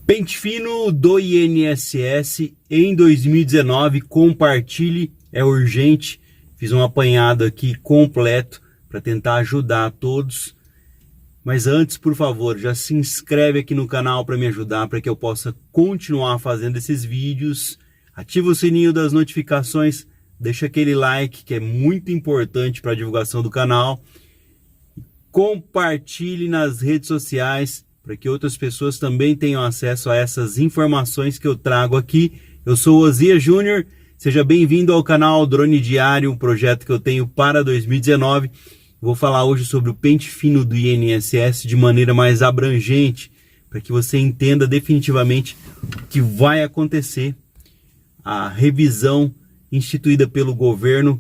Pente fino do INSS em 2019, compartilhe, é urgente. Fiz um apanhado aqui completo para tentar ajudar a todos. Mas antes, por favor, já se inscreve aqui no canal para me ajudar, para que eu possa continuar fazendo esses vídeos. Ativa o sininho das notificações, deixa aquele like que é muito importante para a divulgação do canal. Compartilhe nas redes sociais, para que outras pessoas também tenham acesso a essas informações que eu trago aqui. Eu sou o Osias Júnior, seja bem-vindo ao canal Drone Diário, um projeto que eu tenho para 2019. Vou falar hoje sobre o pente fino do INSS de maneira mais abrangente, para que você entenda definitivamente o que vai acontecer. A revisão instituída pelo governo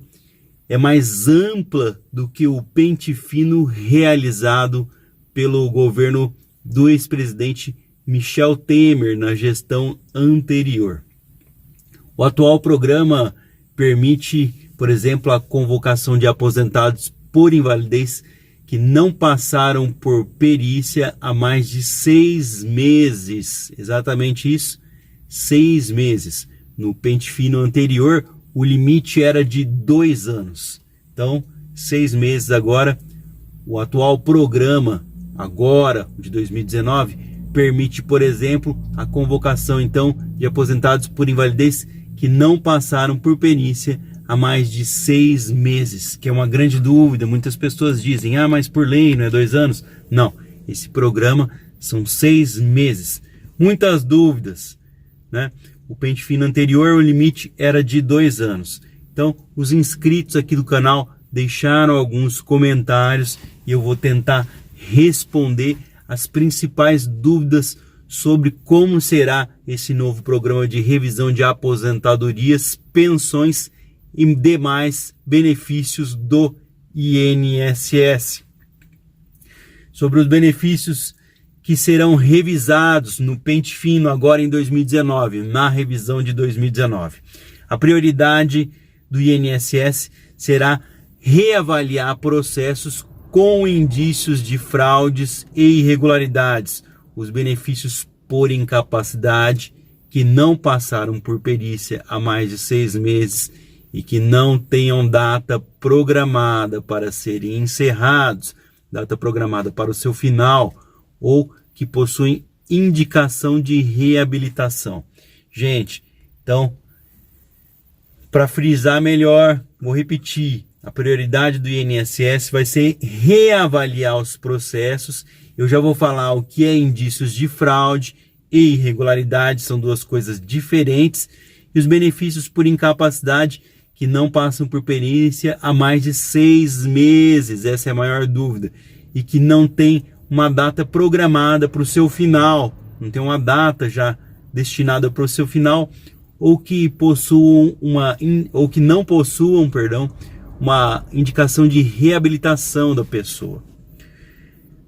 é mais ampla do que o pente fino realizado pelo governo do ex-presidente Michel Temer na gestão anterior. O atual programa permite, por exemplo, a convocação de aposentados por invalidez que não passaram por perícia há mais de 6 meses. Exatamente isso, 6 meses. No pente fino anterior, o limite era de 2 anos. Então, 6 meses agora. O atual programa, agora, de 2019, permite, por exemplo, a convocação, então, de aposentados por invalidez que não passaram por perícia há mais de 6 meses, que é uma grande dúvida. Muitas pessoas dizem, mas por lei não é 2 anos? Não, esse programa são 6 meses. Muitas dúvidas, né? O pente fino anterior, o limite era de 2 anos. Então, os inscritos aqui do canal deixaram alguns comentários e eu vou tentar responder as principais dúvidas sobre como será esse novo programa de revisão de aposentadorias, pensões e demais benefícios do INSS. Sobre os benefícios que serão revisados no pente fino agora em 2019, na revisão de 2019. A prioridade do INSS será reavaliar processos com indícios de fraudes e irregularidades, os benefícios por incapacidade que não passaram por perícia há mais de 6 meses e que não tenham data programada para serem encerrados, data programada para o seu final, ou que possuem indicação de reabilitação. Gente, então, para frisar melhor, vou repetir, a prioridade do INSS vai ser reavaliar os processos. Eu já vou falar o que é indícios de fraude e irregularidade, são duas coisas diferentes. E os benefícios por incapacidade que não passam por perícia há mais de 6 meses, essa é a maior dúvida. E que não tem uma data programada para o seu final, não tem uma data já destinada para o seu final, ou que não possuam, uma indicação de reabilitação da pessoa.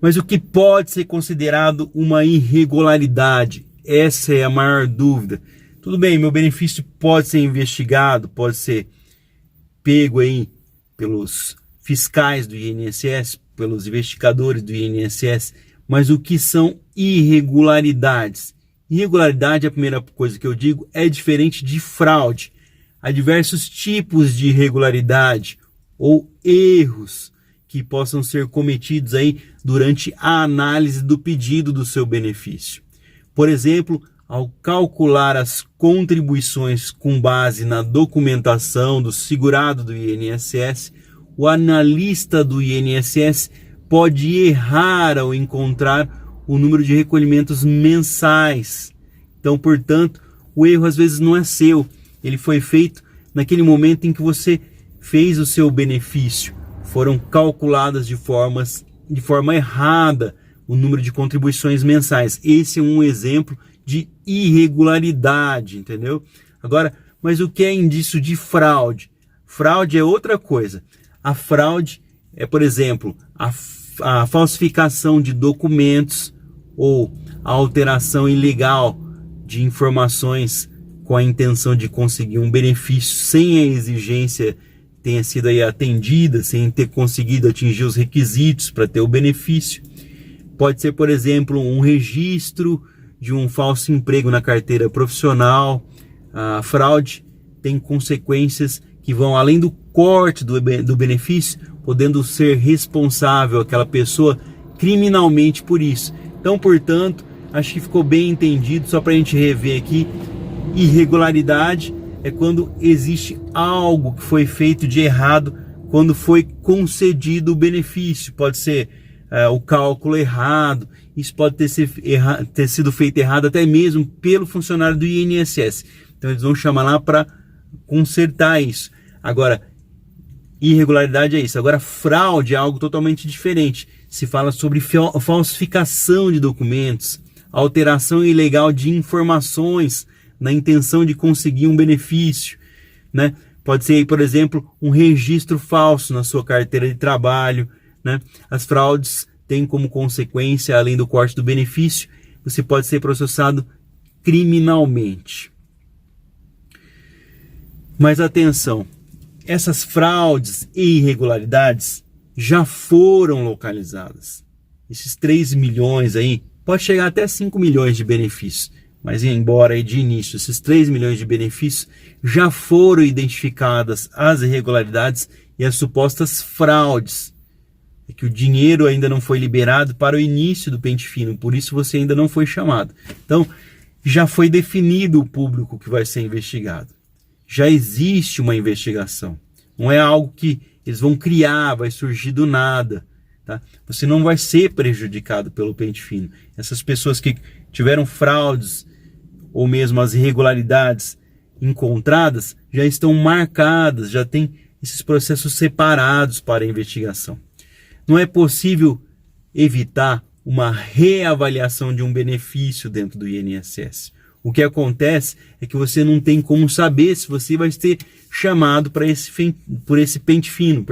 Mas o que pode ser considerado uma irregularidade? Essa é a maior dúvida. Tudo bem, meu benefício pode ser investigado, pode ser pego aí pelos fiscais do INSS, pelos investigadores do INSS, mas o que são irregularidades? Irregularidade, a primeira coisa que eu digo, é diferente de fraude. Há diversos tipos de irregularidade ou erros que possam ser cometidos aí durante a análise do pedido do seu benefício. Por exemplo, ao calcular as contribuições com base na documentação do segurado do INSS, o analista do INSS pode errar ao encontrar o número de recolhimentos mensais. Então, portanto, o erro às vezes não é seu. Ele foi feito naquele momento em que você fez o seu benefício. Foram calculadas de forma errada o número de contribuições mensais. Esse é um exemplo de irregularidade, entendeu? Agora, mas o que é indício de fraude? Fraude é outra coisa. A fraude é, por exemplo, a falsificação de documentos ou a alteração ilegal de informações com a intenção de conseguir um benefício sem a exigência tenha sido aí atendida, sem ter conseguido atingir os requisitos para ter o benefício. Pode ser, por exemplo, um registro de um falso emprego na carteira profissional. A fraude tem consequências que vão além do corte do benefício, podendo ser responsável aquela pessoa criminalmente por isso. Então, portanto, acho que ficou bem entendido, só para a gente rever aqui. Irregularidade é quando existe algo que foi feito de errado quando foi concedido o benefício. Pode ser o cálculo errado, isso pode ter sido feito errado até mesmo pelo funcionário do INSS. Então eles vão chamar lá para consertar isso. Agora, irregularidade é isso. Agora, fraude é algo totalmente diferente. Se fala sobre falsificação de documentos, alteração ilegal de informações na intenção de conseguir um benefício, né? Pode ser, por exemplo, um registro falso na sua carteira de trabalho, né? As fraudes têm como consequência, além do corte do benefício, você pode ser processado criminalmente. Mas atenção, essas fraudes e irregularidades já foram localizadas. Esses 3 milhões aí, pode chegar até 5 milhões de benefícios, mas embora aí de início esses 3 milhões de benefícios já foram identificadas as irregularidades e as supostas fraudes. É que o dinheiro ainda não foi liberado para o início do pente fino, por isso você ainda não foi chamado. Então, já foi definido o público que vai ser investigado. Já existe uma investigação. Não é algo que eles vão criar, vai surgir do nada. Tá? Você não vai ser prejudicado pelo pente fino. Essas pessoas que tiveram fraudes ou mesmo as irregularidades encontradas já estão marcadas, já tem esses processos separados para a investigação. Não é possível evitar uma reavaliação de um benefício dentro do INSS. O que acontece é que você não tem como saber se você vai ser chamado por esse pente fino,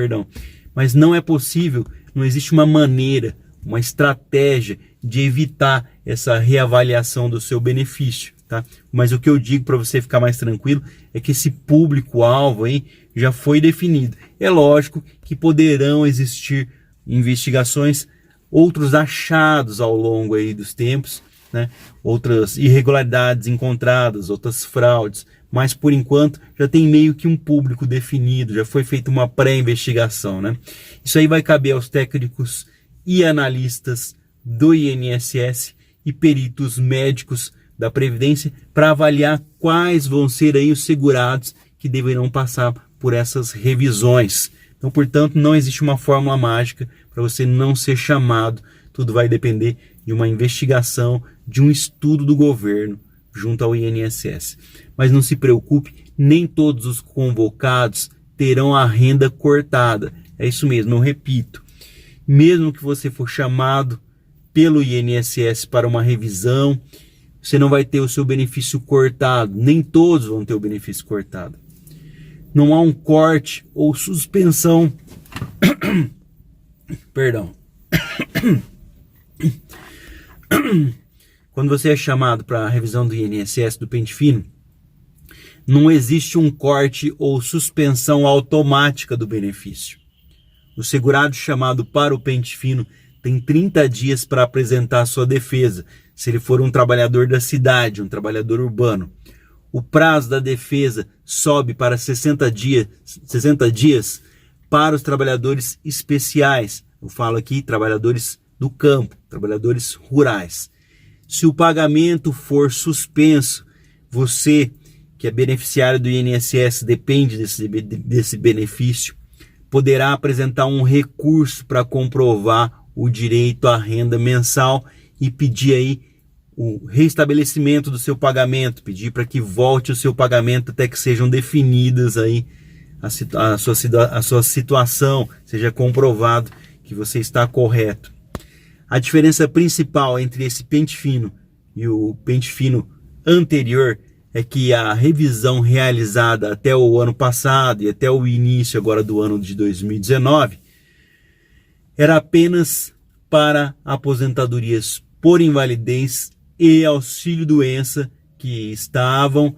mas não é possível, não existe uma maneira, uma estratégia de evitar essa reavaliação do seu benefício, tá? Mas o que eu digo para você ficar mais tranquilo é que esse público-alvo aí já foi definido. É lógico que poderão existir investigações, outros achados ao longo aí dos tempos, né? Outras irregularidades encontradas, outras fraudes, mas por enquanto já tem meio que um público definido, já foi feita uma pré-investigação, né? Isso aí vai caber aos técnicos e analistas do INSS e peritos médicos da Previdência para avaliar quais vão ser aí os segurados que deverão passar por essas revisões. Então, portanto, não existe uma fórmula mágica para você não ser chamado. Tudo vai depender de uma investigação, de um estudo do governo junto ao INSS. Mas não se preocupe, nem todos os convocados terão a renda cortada. É isso mesmo, eu repito. Mesmo que você for chamado pelo INSS para uma revisão, você não vai ter o seu benefício cortado. Nem todos vão ter o benefício cortado. Não há um corte ou suspensão. Perdão. Quando você é chamado para a revisão do INSS do pente fino, não existe um corte ou suspensão automática do benefício. O segurado chamado para o pente fino tem 30 dias para apresentar sua defesa, se ele for um trabalhador da cidade, um trabalhador urbano. O prazo da defesa sobe para 60 dias para os trabalhadores especiais. Eu falo aqui trabalhadores do campo, trabalhadores rurais. Se o pagamento for suspenso, você que é beneficiário do INSS, depende desse benefício, poderá apresentar um recurso para comprovar o direito à renda mensal e pedir aí o restabelecimento do seu pagamento, pedir para que volte o seu pagamento até que sejam definidas aí a sua situação, seja comprovado que você está correto. A diferença principal entre esse pente fino e o pente fino anterior é que a revisão realizada até o ano passado e até o início agora do ano de 2019 era apenas para aposentadorias por invalidez e auxílio-doença que estavam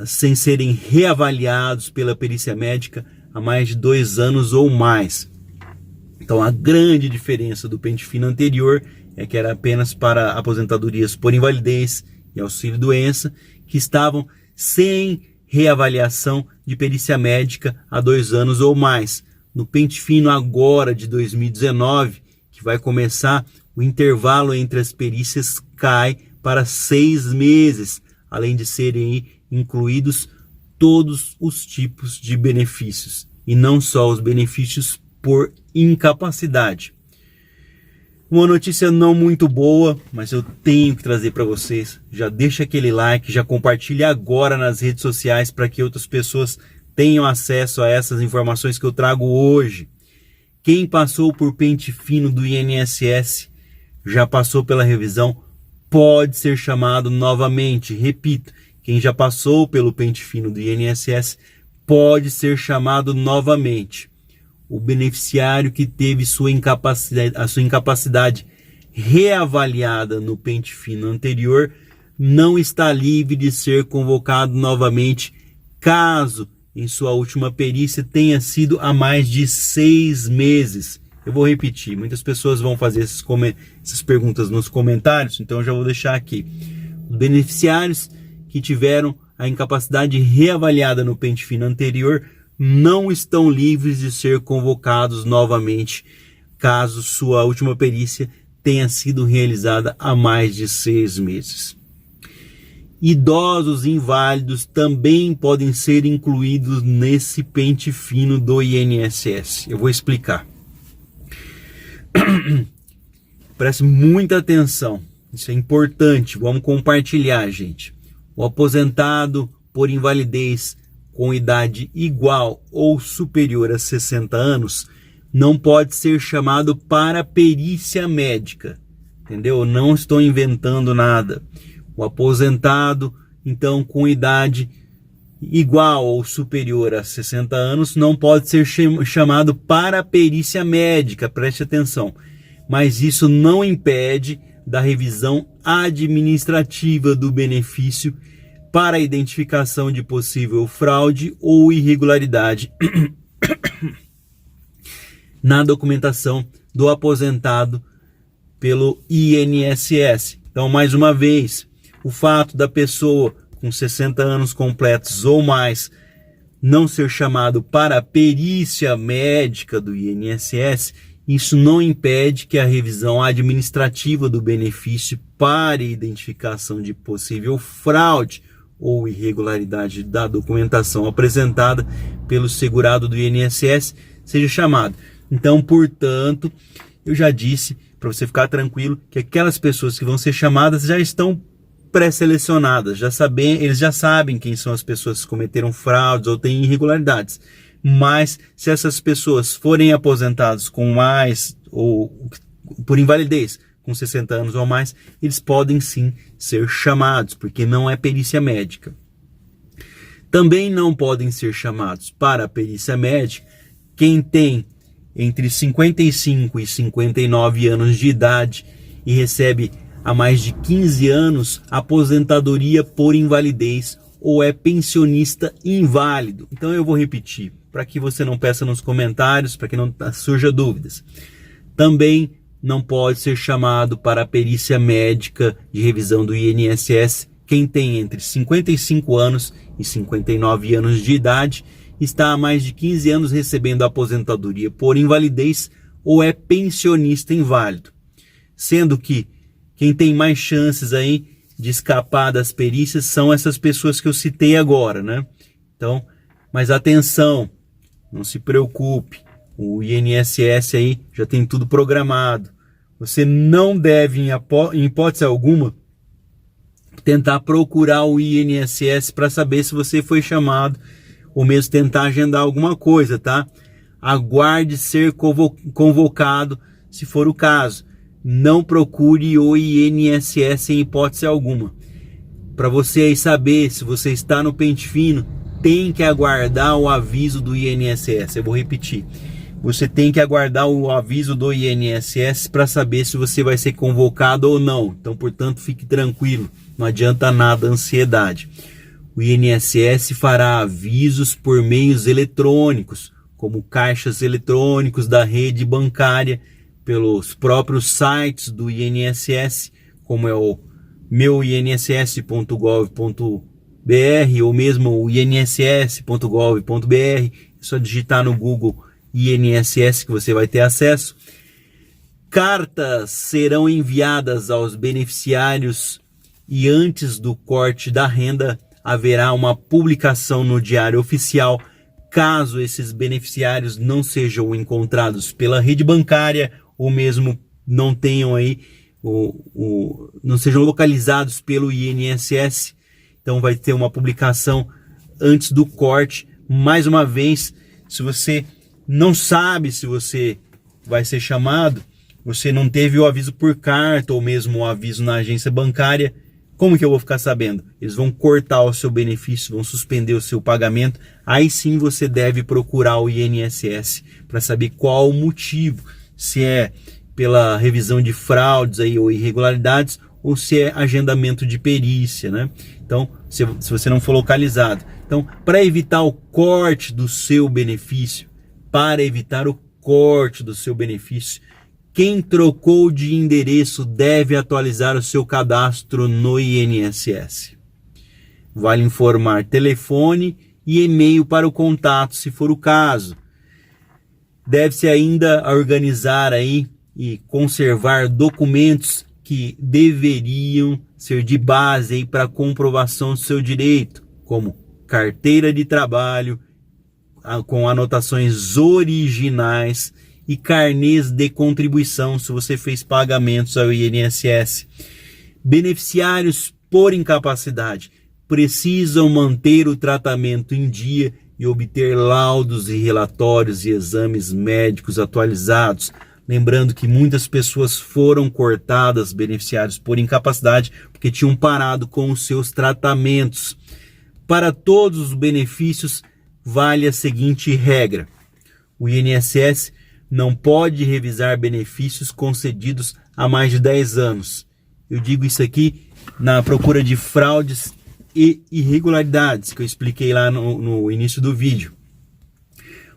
sem serem reavaliados pela perícia médica há mais de 2 anos ou mais. Então a grande diferença do pente fino anterior é que era apenas para aposentadorias por invalidez e auxílio-doença, que estavam sem reavaliação de perícia médica há 2 anos ou mais. No pente fino agora de 2019, que vai começar, o intervalo entre as perícias cai para 6 meses, além de serem incluídos todos os tipos de benefícios, e não só os benefícios por incapacidade. Uma notícia não muito boa, mas eu tenho que trazer para vocês. Já deixa aquele like, já compartilha agora nas redes sociais para que outras pessoas tenham acesso a essas informações que eu trago hoje. Quem passou por pente fino do INSS, já passou pela revisão, pode ser chamado novamente. Repito, quem já passou pelo pente fino do INSS pode ser chamado novamente. O beneficiário que teve a sua incapacidade reavaliada no pente fino anterior não está livre de ser convocado novamente, caso em sua última perícia tenha sido há mais de 6 meses. Eu vou repetir, muitas pessoas vão fazer essas perguntas nos comentários, então eu já vou deixar aqui. Os beneficiários que tiveram a incapacidade reavaliada no pente fino anterior não estão livres de ser convocados novamente, caso sua última perícia tenha sido realizada há mais de 6 meses. Idosos inválidos também podem ser incluídos nesse pente fino do INSS. Eu vou explicar. Preste muita atenção, isso é importante, vamos compartilhar, gente. O aposentado por invalidez com idade igual ou superior a 60 anos não pode ser chamado para perícia médica, entendeu? Eu não estou inventando nada. O aposentado, então, com idade igual ou superior a 60 anos não pode ser chamado para perícia médica, preste atenção. Mas isso não impede da revisão administrativa do benefício para a identificação de possível fraude ou irregularidade na documentação do aposentado pelo INSS. Então, mais uma vez, o fato da pessoa com 60 anos completos ou mais não ser chamado para a perícia médica do INSS, isso não impede que a revisão administrativa do benefício para identificação de possível fraude ou irregularidade da documentação apresentada pelo segurado do INSS seja chamado. Então, portanto, eu já disse, para você ficar tranquilo, que aquelas pessoas que vão ser chamadas já estão pré-selecionadas, eles já sabem quem são as pessoas que cometeram fraudes ou têm irregularidades. Mas se essas pessoas forem aposentadas com mais ou por invalidez, com 60 anos ou mais, eles podem sim ser chamados, porque não é perícia médica. Também não podem ser chamados para a perícia médica quem tem entre 55 e 59 anos de idade e recebe há mais de 15 anos aposentadoria por invalidez ou é pensionista inválido. Então eu vou repetir, para que você não peça nos comentários, para que não surja dúvidas. Também não pode ser chamado para a perícia médica de revisão do INSS quem tem entre 55 anos e 59 anos de idade, está há mais de 15 anos recebendo aposentadoria por invalidez ou é pensionista inválido. Sendo que quem tem mais chances aí de escapar das perícias são essas pessoas que eu citei agora, né? Então, mas atenção, não se preocupe, o INSS aí já tem tudo programado. Você não deve, em hipótese alguma, tentar procurar o INSS para saber se você foi chamado ou mesmo tentar agendar alguma coisa, tá? Aguarde ser convocado se for o caso. Não procure o INSS em hipótese alguma. Para você aí saber se você está no pente fino, tem que aguardar o aviso do INSS. Eu vou repetir. Você tem que aguardar o aviso do INSS para saber se você vai ser convocado ou não. Então, portanto, fique tranquilo. Não adianta nada a ansiedade. O INSS fará avisos por meios eletrônicos, como caixas eletrônicos da rede bancária, pelos próprios sites do INSS, como é o meuinss.gov.br ou mesmo o inss.gov.br. É só digitar no Google INSS que você vai ter acesso. Cartas serão enviadas aos beneficiários e antes do corte da renda haverá uma publicação no Diário Oficial. Caso esses beneficiários não sejam encontrados pela rede bancária ou mesmo não tenham aí não sejam localizados pelo INSS, então vai ter uma publicação antes do corte. Mais uma vez, se você não sabe se você vai ser chamado, você não teve o aviso por carta ou mesmo o aviso na agência bancária, como que eu vou ficar sabendo? Eles vão cortar o seu benefício, vão suspender o seu pagamento. Aí sim você deve procurar o INSS para saber qual o motivo, se é pela revisão de fraudes aí, ou irregularidades, ou se é agendamento de perícia, né? Então, se você não for localizado. Então, para evitar o corte do seu benefício, quem trocou de endereço deve atualizar o seu cadastro no INSS. Vale informar telefone e e-mail para o contato, se for o caso. Deve-se ainda organizar aí e conservar documentos que deveriam ser de base aí para comprovação do seu direito, como carteira de trabalho com anotações originais e carnês de contribuição, se você fez pagamentos ao INSS. Beneficiários por incapacidade precisam manter o tratamento em dia e obter laudos e relatórios e exames médicos atualizados. Lembrando que muitas pessoas foram cortadas, beneficiários por incapacidade, porque tinham parado com os seus tratamentos. Para todos os benefícios, vale a seguinte regra: o INSS não pode revisar benefícios concedidos há mais de 10 anos. Eu digo isso aqui na procura de fraudes e irregularidades, que eu expliquei lá no início do vídeo.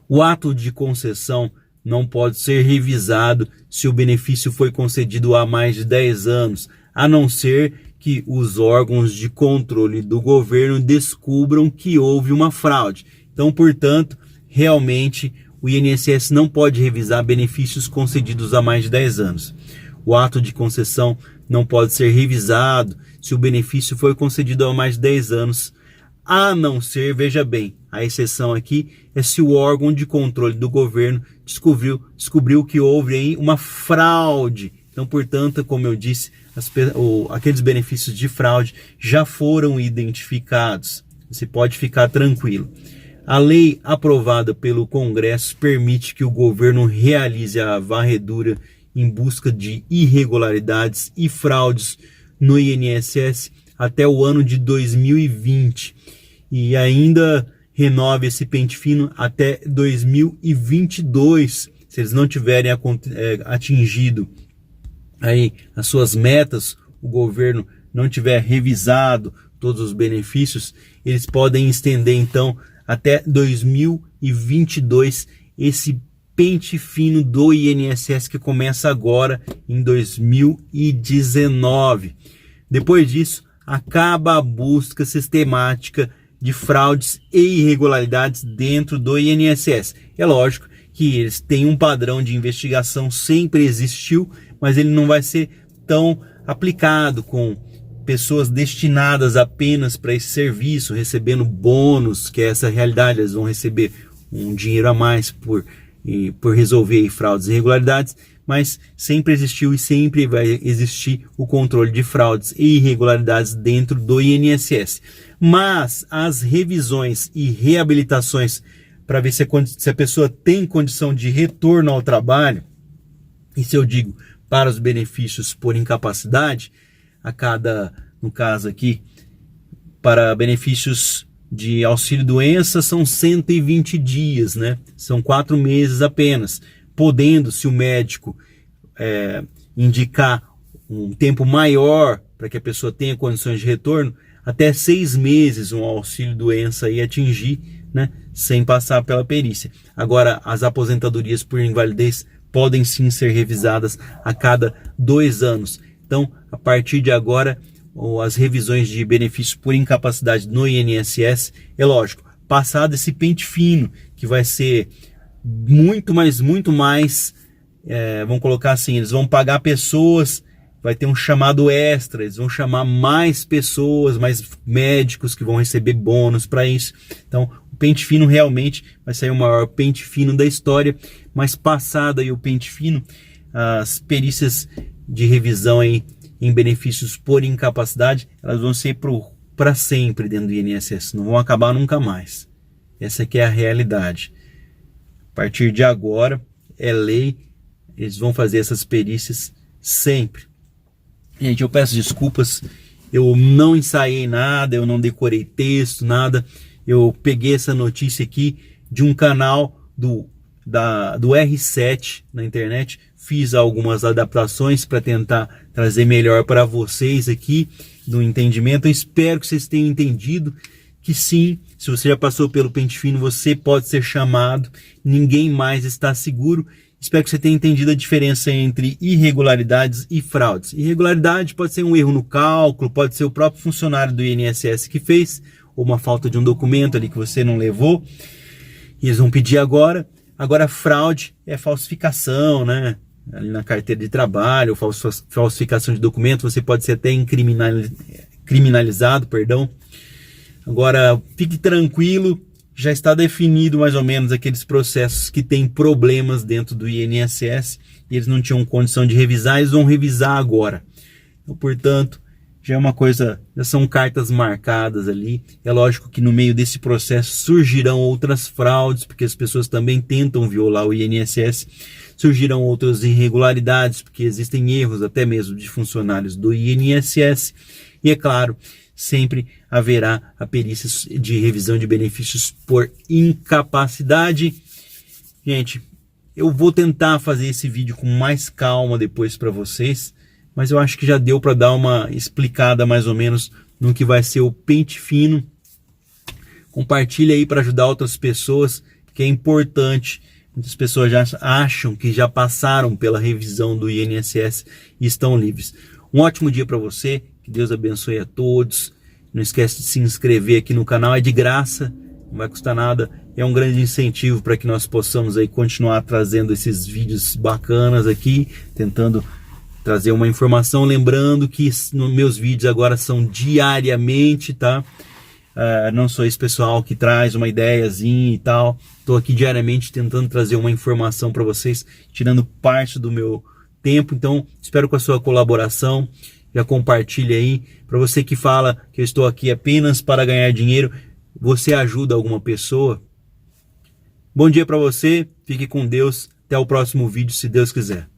O ato de concessão não pode ser revisado se o benefício foi concedido há mais de 10 anos, a não ser que os órgãos de controle do governo descubram que houve uma fraude. Então, portanto, realmente o INSS não pode revisar benefícios concedidos há mais de 10 anos. O ato de concessão não pode ser revisado se o benefício foi concedido há mais de 10 anos, a não ser, veja bem, a exceção aqui é se o órgão de controle do governo descobriu que houve aí uma fraude. Então, portanto, como eu disse, aqueles benefícios de fraude já foram identificados. Você pode ficar tranquilo. A lei aprovada pelo Congresso permite que o governo realize a varredura em busca de irregularidades e fraudes no INSS até o ano de 2020 e ainda renove esse pente fino até 2022, se eles não tiverem atingido aí as suas metas, o governo não tiver revisado todos os benefícios, eles podem estender então até 2022 esse pente fino do INSS que começa agora em 2019. Depois disso, acaba a busca sistemática de fraudes e irregularidades dentro do INSS. É lógico que eles têm um padrão de investigação, sempre existiu, mas ele não vai ser tão aplicado com pessoas destinadas apenas para esse serviço, recebendo bônus, que é essa realidade, eles vão receber um dinheiro a mais por resolver fraudes e irregularidades, mas sempre existiu e sempre vai existir o controle de fraudes e irregularidades dentro do INSS. Mas as revisões e reabilitações para ver se a pessoa tem condição de retorno ao trabalho, isso eu digo para os benefícios por incapacidade, no caso aqui, para benefícios de auxílio-doença são 120 dias, né? São 4 meses apenas, podendo, se o médico indicar um tempo maior para que a pessoa tenha condições de retorno, até 6 meses um auxílio-doença aí atingir, né? Sem passar pela perícia. Agora, as aposentadorias por invalidez podem sim ser revisadas a cada 2 anos. Então, a partir de agora, as revisões de benefícios por incapacidade no INSS, é lógico, passado esse pente fino, que vai ser muito mais, vamos colocar assim, eles vão pagar pessoas, vai ter um chamado extra, eles vão chamar mais pessoas, mais médicos que vão receber bônus para isso. Então, o pente fino realmente vai sair o maior pente fino da história, mas passado aí o pente fino, as perícias de revisão aí em benefícios por incapacidade, elas vão ser para sempre dentro do INSS, não vão acabar nunca mais. Essa aqui é a realidade. A partir de agora, é lei, eles vão fazer essas perícias sempre. Gente, eu peço desculpas, eu não ensaiei nada, eu não decorei texto, nada. Eu peguei essa notícia aqui de um canal do R7 na internet, fiz algumas adaptações para tentar trazer melhor para vocês aqui no entendimento. Eu espero que vocês tenham entendido que sim, se você já passou pelo pente fino, você pode ser chamado, ninguém mais está seguro. Espero que você tenha entendido a diferença entre irregularidades e fraudes. Irregularidade pode ser um erro no cálculo, pode ser o próprio funcionário do INSS que fez, ou uma falta de um documento ali que você não levou, e eles vão pedir agora. Agora, fraude é falsificação, né? Ali na carteira de trabalho, falsificação de documento, você pode ser até criminalizado, perdão. Agora, fique tranquilo, já está definido mais ou menos aqueles processos que têm problemas dentro do INSS, e eles não tinham condição de revisar, eles vão revisar agora. Então, portanto, já é uma coisa, já são cartas marcadas ali. É lógico que no meio desse processo surgirão outras fraudes, porque as pessoas também tentam violar o INSS. Surgirão outras irregularidades, porque existem erros até mesmo de funcionários do INSS. E é claro, sempre haverá a perícia de revisão de benefícios por incapacidade. Gente, eu vou tentar fazer esse vídeo com mais calma depois para vocês, mas eu acho que já deu para dar uma explicada mais ou menos no que vai ser o pente fino. Compartilha aí para ajudar outras pessoas, que é importante. Muitas pessoas já acham que já passaram pela revisão do INSS e estão livres. Um ótimo dia para você, que Deus abençoe a todos. Não esquece de se inscrever aqui no canal, é de graça, não vai custar nada. É um grande incentivo para que nós possamos aí continuar trazendo esses vídeos bacanas aqui, tentando trazer uma informação, lembrando que meus vídeos agora são diariamente, tá? Não sou esse pessoal que traz uma ideiazinha e tal. Estou aqui diariamente tentando trazer uma informação para vocês, tirando parte do meu tempo. Então, espero com a sua colaboração. Já compartilhe aí. Para você que fala que eu estou aqui apenas para ganhar dinheiro, você ajuda alguma pessoa? Bom dia para você, fique com Deus. Até o próximo vídeo, se Deus quiser.